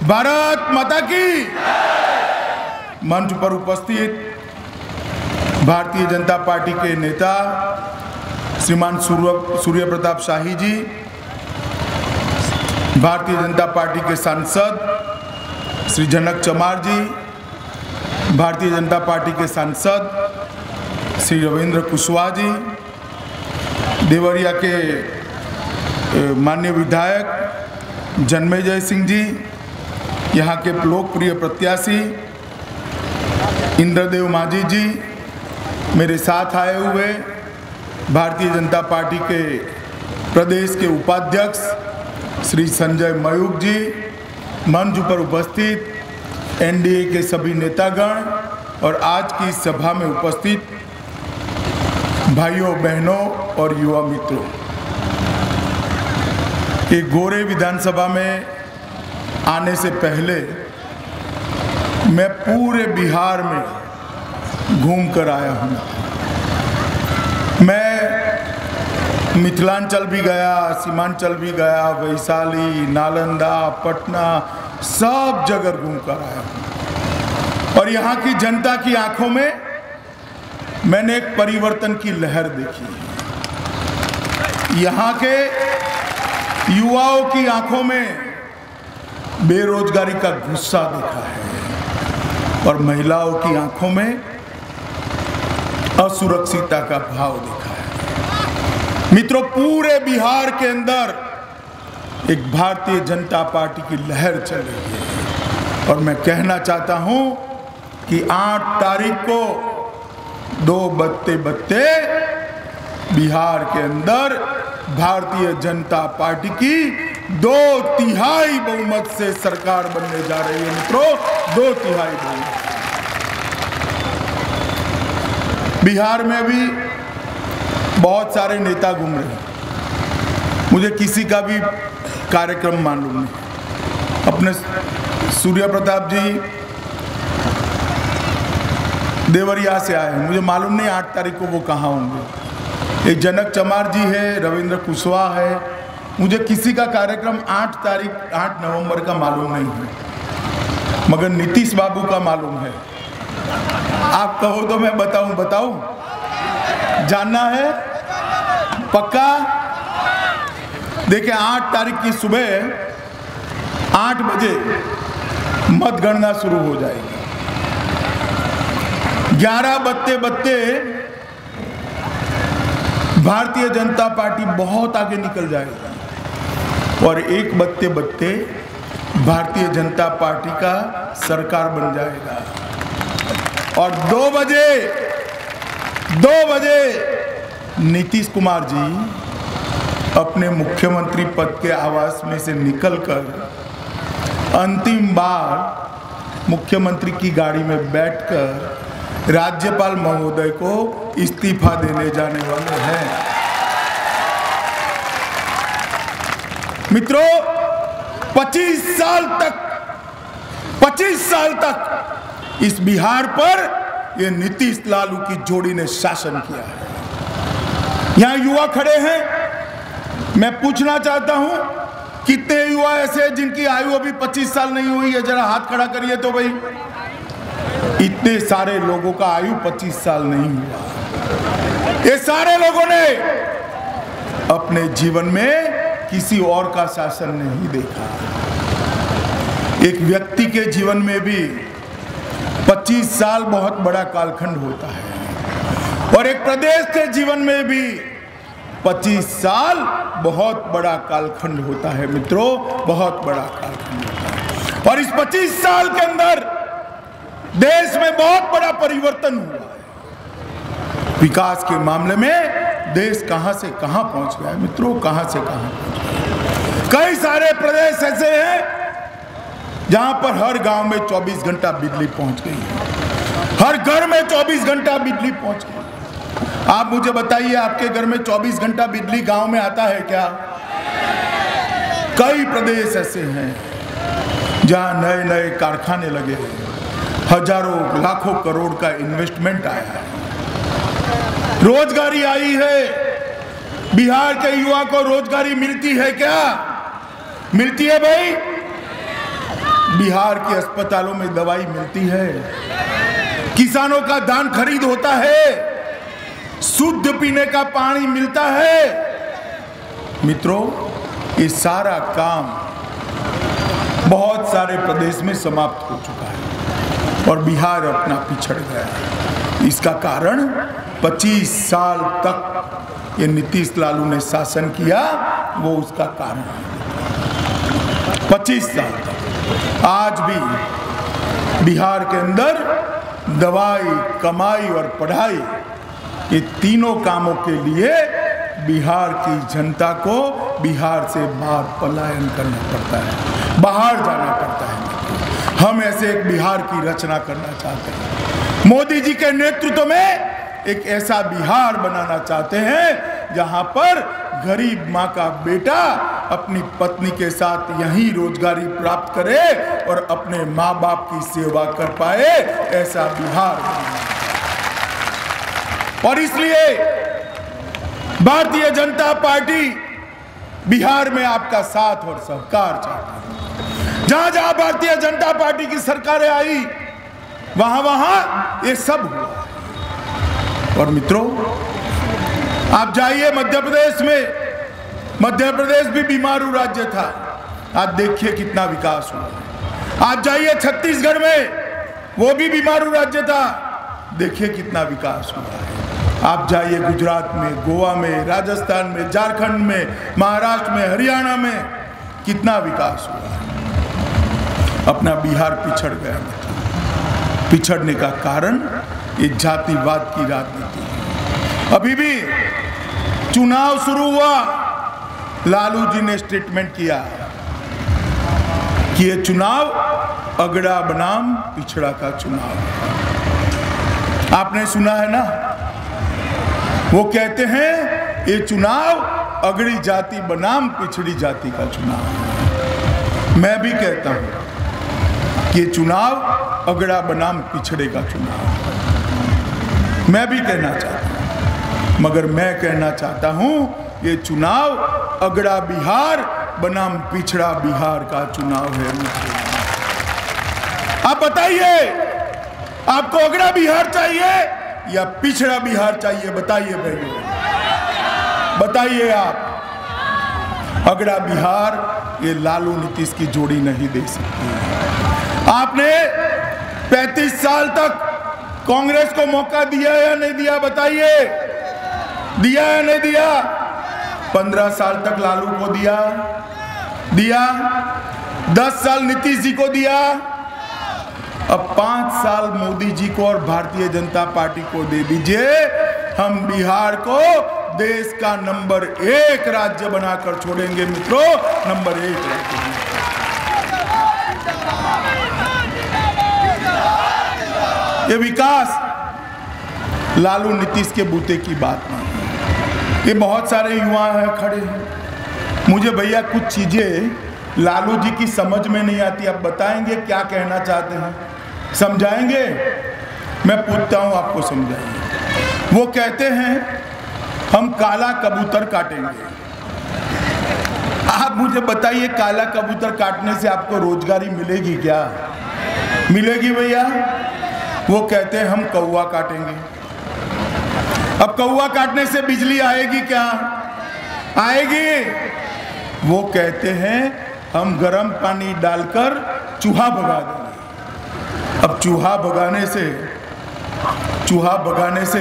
भारत माता की। मंच पर उपस्थित भारतीय जनता पार्टी के नेता श्रीमान सूर्य प्रताप शाही जी, भारतीय जनता पार्टी के सांसद श्री जनक चमार जी, भारतीय जनता पार्टी के सांसद श्री रविंद्र कुशवाहा जी, देवरिया के माननीय विधायक जन्मेजय सिंह जी, यहाँ के लोकप्रिय प्रत्याशी इंद्रदेव माझी जी, मेरे साथ आए हुए भारतीय जनता पार्टी के प्रदेश के उपाध्यक्ष श्री संजय मयूख जी, मंच पर उपस्थित एनडीए के सभी नेतागण और आज की सभा में उपस्थित भाइयों बहनों और युवा मित्रों, एक गोरे विधानसभा में आने से पहले मैं पूरे बिहार में घूम कर आया हूँ। मैं मिथिलांचल भी गया, सीमांचल भी गया, वैशाली, नालंदा, पटना, सब जगह घूम कर आया हूँ। और यहाँ की जनता की आंखों में मैंने एक परिवर्तन की लहर देखी। यहाँ के युवाओं की आंखों में बेरोजगारी का गुस्सा देखा है और महिलाओं की आंखों में असुरक्षितता का भाव देखा है। मित्रों, पूरे बिहार के अंदर एक भारतीय जनता पार्टी की लहर चल रही है और मैं कहना चाहता हूं कि 8 तारीख को 2 बजते बिहार के अंदर भारतीय जनता पार्टी की 2/3 बहुमत से सरकार बनने जा रही है। मित्रों, 2/3 बहुमत। बिहार में भी बहुत सारे नेता घूम रहे हैं, मुझे किसी का भी कार्यक्रम मालूम नहीं। अपने सूर्य प्रताप जी देवरिया से आए हैं, मुझे मालूम नहीं 8 तारीख को वो कहाँ होंगे। एक जनक चमार जी है, रविंद्र कुशवाहा है, मुझे किसी का कार्यक्रम 8 नवंबर का मालूम नहीं है, मगर नीतीश बाबू का मालूम है। आप कहो तो मैं बताऊं? जानना है पक्का? देखिए, 8 तारीख की सुबह 8 बजे मतगणना शुरू हो जाएगी। 11 बजते भारतीय जनता पार्टी बहुत आगे निकल जाएगी और 1 बजते भारतीय जनता पार्टी का सरकार बन जाएगा और 2 बजे नीतीश कुमार जी अपने मुख्यमंत्री पद के आवास में से निकलकर अंतिम बार मुख्यमंत्री की गाड़ी में बैठकर राज्यपाल महोदय को इस्तीफा देने जाने वाले हैं। मित्रों, 25 साल तक इस बिहार पर ये नीतीश लालू की जोड़ी ने शासन किया है। यहाँ युवा खड़े हैं, मैं पूछना चाहता हूं, कितने युवा ऐसे हैं जिनकी आयु अभी 25 साल नहीं हुई है? जरा हाथ खड़ा करिए तो भाई। इतने सारे लोगों का आयु 25 साल नहीं हुआ। ये सारे लोगों ने अपने जीवन में किसी और का शासन नहीं देखा। एक व्यक्ति के जीवन में भी 25 साल बहुत बड़ा कालखंड होता है और एक प्रदेश के जीवन में भी 25 साल बहुत बड़ा कालखंड होता है। मित्रों, बहुत बड़ा कालखंड होता है और इस 25 साल के अंदर देश में बहुत बड़ा परिवर्तन हुआ है। विकास के मामले में देश कहां से कहां पहुंच गया है। मित्रों, कहां से कहां पहुंच गया। कई सारे प्रदेश ऐसे हैं जहां पर हर गांव में 24 घंटा बिजली पहुंच गई है, हर घर में 24 घंटा बिजली पहुंच गई। आप मुझे बताइए, आपके घर में 24 घंटा बिजली गांव में आता है क्या? कई प्रदेश ऐसे हैं जहां नए नए कारखाने लगे हैं, हजारों लाखों करोड़ का इन्वेस्टमेंट आया है, रोजगारी आई है। बिहार के युवा को रोजगारी मिलती है क्या? मिलती है भाई? बिहार के अस्पतालों में दवाई मिलती है, किसानों का धान खरीद होता है, शुद्ध पीने का पानी मिलता है। मित्रों, ये सारा काम बहुत सारे प्रदेश में समाप्त हो चुका है और बिहार अपना पिछड़ गया है। इसका कारण 25 साल तक ये नीतीश लालू ने शासन किया, वो उसका कारण है। 25 साल तक आज भी बिहार के अंदर दवाई, कमाई और पढ़ाई, ये तीनों कामों के लिए बिहार की जनता को बिहार से बाहर पलायन करना पड़ता है, बाहर जाना पड़ता है। हम ऐसे एक बिहार की रचना करना चाहते हैं। मोदी जी के नेतृत्व में एक ऐसा बिहार बनाना चाहते हैं जहां पर गरीब माँ का बेटा अपनी पत्नी के साथ यहीं रोजगारी प्राप्त करे और अपने माँ बाप की सेवा कर पाए, ऐसा बिहार। और इसलिए भारतीय जनता पार्टी बिहार में आपका साथ और सहकार चाहती है। जहां जहां भारतीय जनता पार्टी की सरकारें आई, वहां वहां ये सब हुआ। और मित्रों, आप जाइए मध्य प्रदेश में, मध्य प्रदेश भी बीमारू राज्य था, आज देखिए कितना विकास हुआ। आप जाइए छत्तीसगढ़ में, वो भी बीमारू राज्य था, देखिए कितना विकास हुआ है। आप जाइए गुजरात में, गोवा में, राजस्थान में, झारखंड में, महाराष्ट्र में, हरियाणा में, कितना विकास हुआ है। अपना बिहार पिछड़ गया। पिछड़ने का कारण ये जातिवाद की राजनीति है। अभी भी चुनाव शुरू हुआ, लालू जी ने स्टेटमेंट किया कि ये चुनाव अगड़ा बनाम पिछड़ा का चुनाव। आपने सुना है ना, वो कहते हैं ये चुनाव अगड़ी जाति बनाम पिछड़ी जाति का चुनाव। मैं भी कहता हूं कि चुनाव अगड़ा बनाम पिछड़े का चुनाव। मैं भी कहना चाहता हूं, मगर मैं कहना चाहता हूं ये चुनाव अगड़ा बिहार बनाम पिछड़ा बिहार का चुनाव है। आप बताइए, आपको अगड़ा बिहार चाहिए या पिछड़ा बिहार चाहिए? बताइए भाइयों, बताइए आप। अगड़ा बिहार ये लालू नीतीश की जोड़ी नहीं दे सकती। आपने 35 साल तक कांग्रेस को मौका दिया या नहीं दिया? बताइए, दिया या नहीं दिया? 15 साल तक लालू को दिया, 10 साल नीतीश जी को दिया, अब 5 साल मोदी जी को और भारतीय जनता पार्टी को दे दीजिए। हम बिहार को देश का नंबर 1 राज्य बनाकर छोड़ेंगे मित्रों, नंबर 1 राज्य। ये विकास लालू नीतीश के बूते की बात नहीं। ये बहुत सारे युवा हैं खड़े हैं, मुझे भैया कुछ चीजें लालू जी की समझ में नहीं आती। आप बताएंगे क्या कहना चाहते हैं? समझाएंगे? मैं पूछता हूं, आपको समझाएंगे। वो कहते हैं हम काला कबूतर काटेंगे। आप मुझे बताइए, काला कबूतर काटने से आपको रोजगारी मिलेगी क्या? मिलेगी भैया? वो कहते हैं हम कौवा काटेंगे। अब कौवा काटने से बिजली आएगी क्या? आएगी। वो कहते हैं हम गर्म पानी डालकर चूहा भगा देंगे। अब चूहा भगाने से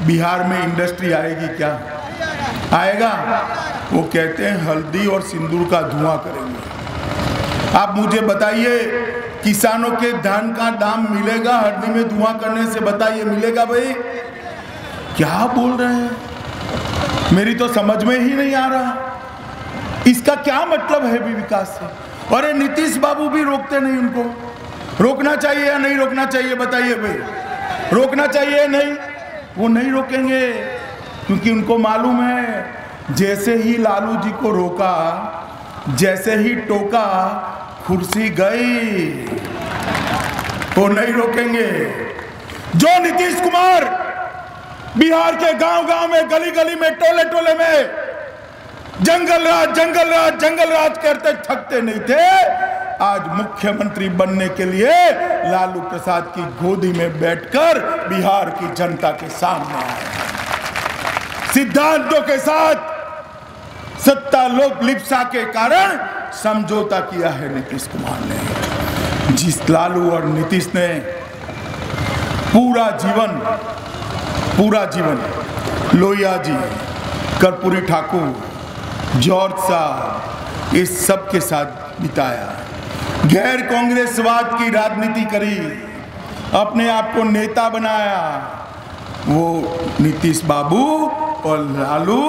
बिहार में इंडस्ट्री आएगी क्या? आएगा? वो कहते हैं हल्दी और सिंदूर का धुआं करेंगे। आप मुझे बताइए, किसानों के धान का दाम मिलेगा हल्दी में धुआं करने से? बताइए, मिलेगा भाई? क्या बोल रहे हैं? मेरी तो समझ में ही नहीं आ रहा, इसका क्या मतलब है भी विकास से? और ये नीतीश बाबू भी रोकते नहीं। उनको रोकना चाहिए या नहीं रोकना चाहिए? बताइए भाई, रोकना चाहिए या नहीं? वो नहीं रोकेंगे, क्योंकि उनको मालूम है जैसे ही लालू जी को रोका, जैसे ही टोका, कुर्सी गई। वो नहीं रोकेंगे। जो नीतीश कुमार बिहार के गांव-गांव में, गली-गली में, टोले-टोले में जंगल राज करते थकते नहीं थे, आज मुख्यमंत्री बनने के लिए लालू प्रसाद की गोदी में बैठकर बिहार की जनता के सामने आए। सिद्धांतों के साथ सत्ता लोभ लिप्सा के कारण समझौता किया है नीतीश कुमार ने। जिस लालू और नीतीश ने पूरा जीवन लोहिया जी, कर्पूरी ठाकुर, जॉर्ज साहब, इस सब के साथ बिताया, गैर कांग्रेसवाद की राजनीति करी, अपने आप को नेता बनाया, वो नीतीश बाबू और लालू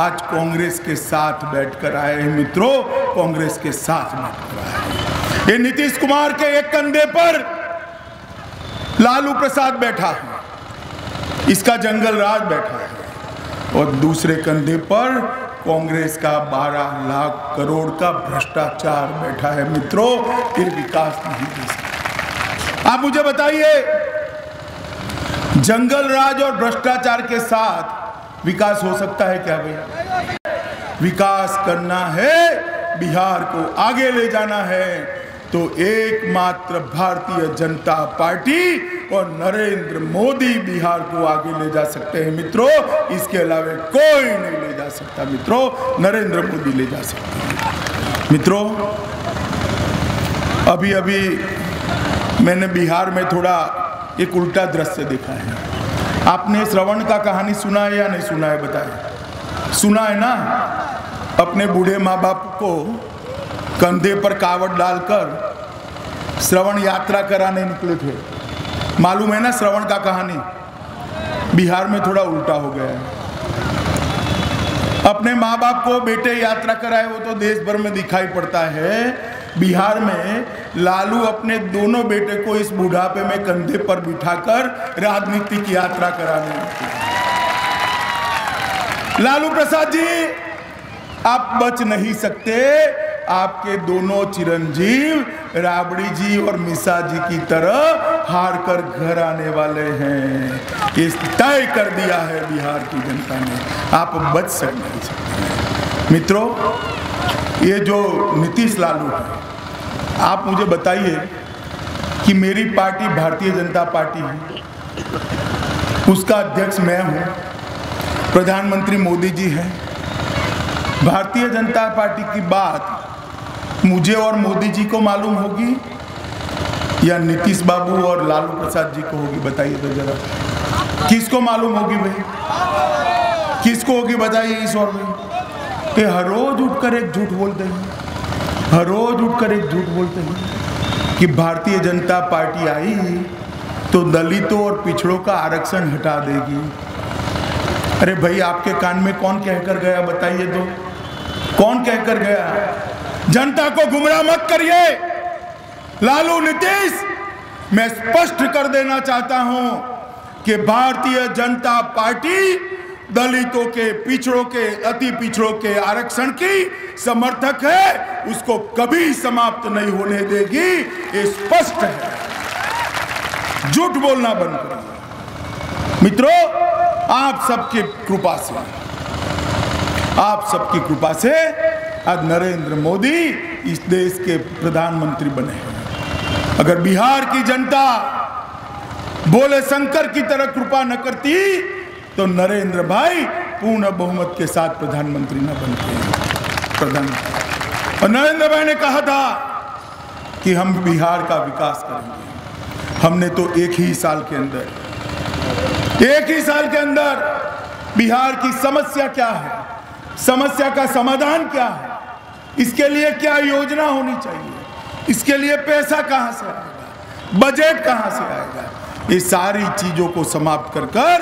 आज कांग्रेस के साथ बैठकर आए हैं मित्रों, कांग्रेस के साथ बैठकर आए। ये नीतीश कुमार के एक कंधे पर लालू प्रसाद बैठा है, इसका जंगल राज बैठा है, और दूसरे कंधे पर कांग्रेस का 12 लाख करोड़ का भ्रष्टाचार बैठा है मित्रों। ये विकास नहीं दे सकता। आप मुझे बताइए, जंगल राज और भ्रष्टाचार के साथ विकास हो सकता है क्या भाई? विकास करना है, बिहार को आगे ले जाना है, तो एकमात्र भारतीय जनता पार्टी और नरेंद्र मोदी बिहार को आगे ले जा सकते हैं मित्रों। इसके अलावा कोई नहीं ले जा सकता मित्रों, नरेंद्र मोदी ले जा सकते हैं मित्रों। अभी अभी मैंने बिहार में थोड़ा एक उल्टा दृश्य देखा है। आपने श्रवण का कहानी सुना है या नहीं सुना है बताइए? सुना है ना? अपने बूढ़े माँ बाप को कंधे पर कावड़ डालकर श्रवण यात्रा कराने निकले थे। मालूम है ना श्रवण का कहानी? बिहार में थोड़ा उल्टा हो गया है। अपने माँ बाप को बेटे यात्रा कराए, वो तो देश भर में दिखाई पड़ता है। बिहार में लालू अपने दोनों बेटे को इस बुढ़ापे में कंधे पर बिठाकर राजनीतिक यात्रा कराने निकले। लालू प्रसाद जी, आप बच नहीं सकते। आपके दोनों चिरंजीव राबड़ी जी और मिसा जी की तरह हार कर घर आने वाले हैं। ये तय कर दिया है बिहार की जनता ने, आप बच नहीं सकते मित्रों। ये जो नीतीश लालू है, आप मुझे बताइए कि मेरी पार्टी भारतीय जनता पार्टी है, उसका अध्यक्ष मैं हूँ, प्रधानमंत्री मोदी जी हैं। भारतीय जनता पार्टी की बात मुझे और मोदी जी को मालूम होगी या नीतीश बाबू और लालू प्रसाद जी को होगी? बताइए तो जरा, किसको मालूम होगी भाई? किसको होगी बताइए इस और में? ये हर रोज उठकर एक झूठ बोलते हैं, हर रोज उठकर एक झूठ बोलते हैं कि भारतीय जनता पार्टी आई तो दलितों और पिछड़ों का आरक्षण हटा देगी। अरे भाई, आपके कान में कौन कहकर गया बताइए तो? कौन कहकर गया? जनता को गुमराह मत करिए। लालू, नीतीश, मैं स्पष्ट कर देना चाहता हूं कि भारतीय जनता पार्टी दलितों के, पिछड़ों के, अति पिछड़ों के आरक्षण की समर्थक है, उसको कभी समाप्त नहीं होने देगी। ये स्पष्ट है। झूठ बोलना बंद करिए मित्रों। आप सबकी कृपा से आज नरेंद्र मोदी इस देश के प्रधानमंत्री बने हैं। अगर बिहार की जनता भोले शंकर की तरह कृपा न करती तो नरेंद्र भाई पूर्ण बहुमत के साथ प्रधानमंत्री न बनते। और नरेंद्र भाई ने कहा था कि हम बिहार का विकास करेंगे। हमने तो एक ही साल के अंदर बिहार की समस्या क्या है, समस्या का समाधान क्या है, इसके लिए क्या योजना होनी चाहिए, इसके लिए पैसा कहां से आएगा, बजट कहां से आएगा, ये सारी चीजों को समाप्त कर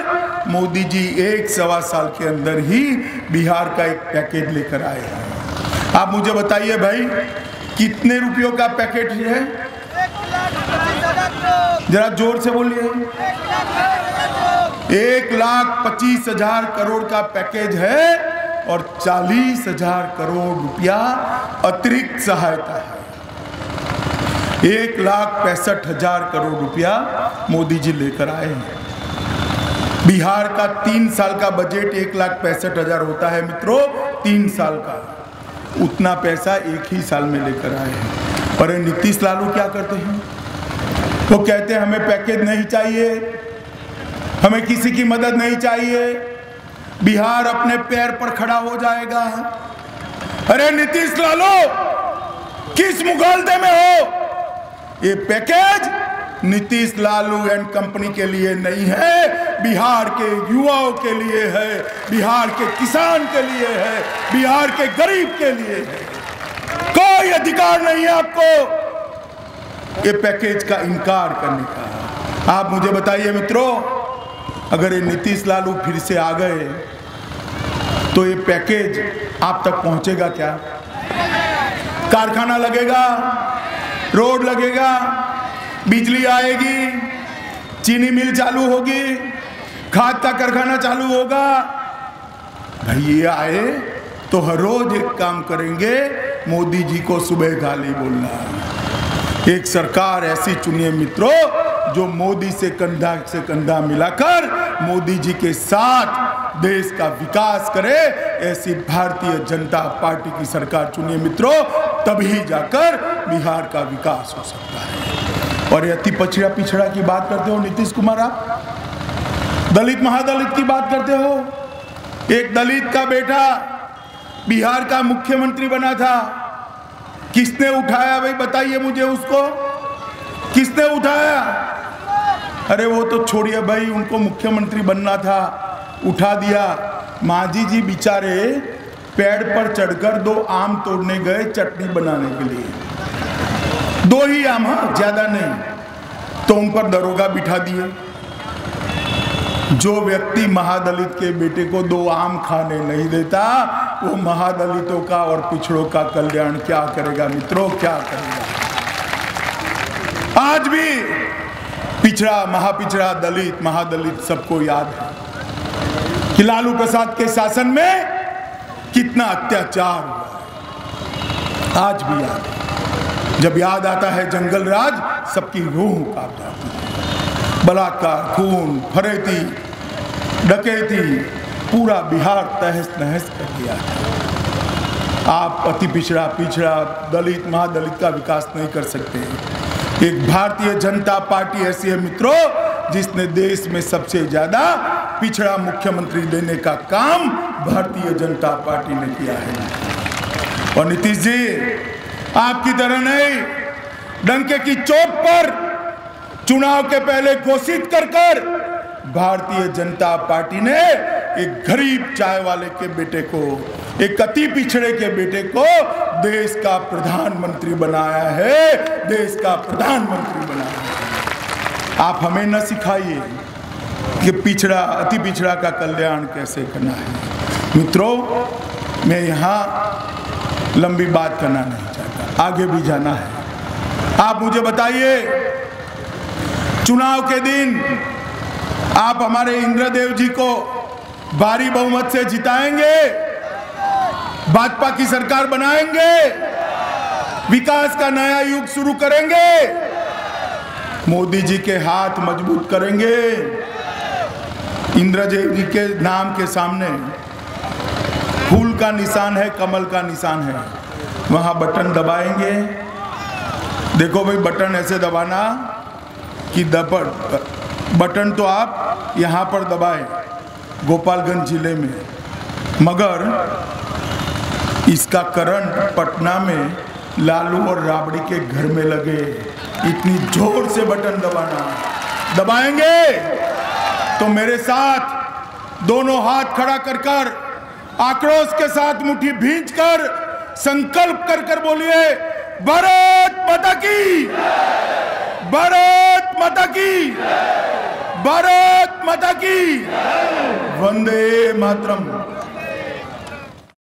मोदी जी 1-1.25 साल के अंदर ही बिहार का एक पैकेज लेकर आए हैं। आप मुझे बताइए भाई, कितने रुपयों का पैकेज है? जरा जोर से बोलिए। 1,25,000 करोड़ का पैकेज है और 40,000 करोड़ रुपया अतिरिक्त सहायता है। 1,65,000 करोड़ रुपया मोदी जी लेकर आए हैं। बिहार का 3 साल का बजट 1,65,000 होता है मित्रों, 3 साल का। उतना पैसा एक ही साल में लेकर आए हैं। और नीतीश लालू क्या करते हैं? वो कहते हैं हमें पैकेज नहीं चाहिए, हमें किसी की मदद नहीं चाहिए, बिहार अपने पैर पर खड़ा हो जाएगा। अरे नीतीश लालू, किस मुगालते में हो? ये package Nitish Lalu and company के लिए नहीं है, बिहार के युवाओं के लिए है, बिहार के किसान के लिए है, बिहार के गरीब के लिए है। कोई अधिकार नहीं है आपको ये पैकेज का इनकार करने का। आप मुझे बताइए मित्रों, अगर ये नीतीश लालू फिर से आ गए तो ये पैकेज आप तक पहुंचेगा क्या? कारखाना लगेगा, रोड लगेगा, बिजली आएगी, चीनी मिल चालू होगी, खाद का कारखाना चालू होगा। भाई ये आए तो हर रोज एक काम करेंगे, मोदी जी को सुबह गाली बोलना। एक सरकार ऐसी चुनिए मित्रों जो मोदी से कंधा मिलाकर मोदी जी के साथ देश का विकास करे। ऐसी भारतीय जनता पार्टी की सरकार चुनिए मित्रों, तभी जाकर बिहार का विकास हो सकता है। और ये अति पिछड़ा की बात करते हो नीतीश कुमार, आप दलित महादलित की बात करते हो। एक दलित का बेटा बिहार का मुख्यमंत्री बना था, किसने उठाया? भाई बताइए मुझे, उसको किसने उठाया? अरे वो तो छोड़िए भाई, उनको मुख्यमंत्री बनना था, उठा दिया। मांझी जी बेचारे पेड़ पर चढ़कर 2 आम तोड़ने गए चटनी बनाने के लिए, 2 ही आम, हाँ ज्यादा नहीं, तो उन पर दरोगा बिठा दिए। जो व्यक्ति महादलित के बेटे को 2 आम खाने नहीं देता, वो महादलितों का और पिछड़ों का कल्याण क्या करेगा मित्रों, क्या करेगा? आज भी पिछड़ा, महापिछड़ा, दलित, महादलित सबको याद है कि लालू प्रसाद के शासन में कितना अत्याचार हुआ। आज भी याद है। जब याद आता है जंगल राज, सबकी रूह कांप जाती है। बलात्कार, खून, फरेती, डकैती, पूरा बिहार तहस नहस कर दिया है। आप अति पिछड़ा, दलित, महादलित का विकास नहीं कर सकते। एक भारतीय जनता पार्टी ऐसी है मित्रों जिसने देश में सबसे ज्यादा पिछड़ा मुख्यमंत्री देने का काम भारतीय जनता पार्टी ने किया है। और नीतीश जी आपकी तरह नहीं, डंके की चोट पर चुनाव के पहले घोषित कर भारतीय जनता पार्टी ने एक गरीब चाय वाले के बेटे को, एक अति पिछड़े के बेटे को देश का प्रधानमंत्री बनाया है, देश का प्रधानमंत्री बनाया है। आप हमें न सिखाइए कि पिछड़ा, अति पिछड़ा का कल्याण कैसे करना है। मित्रों, मैं यहाँ लंबी बात करना नहीं चाहता, आगे भी जाना है। आप मुझे बताइए, चुनाव के दिन आप हमारे इंद्रदेव जी को भारी बहुमत से जिताएंगे, भाजपा की सरकार बनाएंगे, विकास का नया युग शुरू करेंगे, मोदी जी के हाथ मजबूत करेंगे। इंद्रदेव जी के नाम के सामने फूल का निशान है, कमल का निशान है, वहां बटन दबाएंगे। देखो भाई, बटन ऐसे दबाना कि बटन तो आप यहाँ पर दबाएं गोपालगंज जिले में, मगर इसका करंट पटना में लालू और राबड़ी के घर में लगे। इतनी जोर से बटन दबाएंगे तो मेरे साथ दोनों हाथ खड़ा कर आक्रोश के साथ मुट्ठी भींचकर संकल्प कर बोलिए, भारत माता की, भारत माता की, भारत माता की, वंदे मातरम।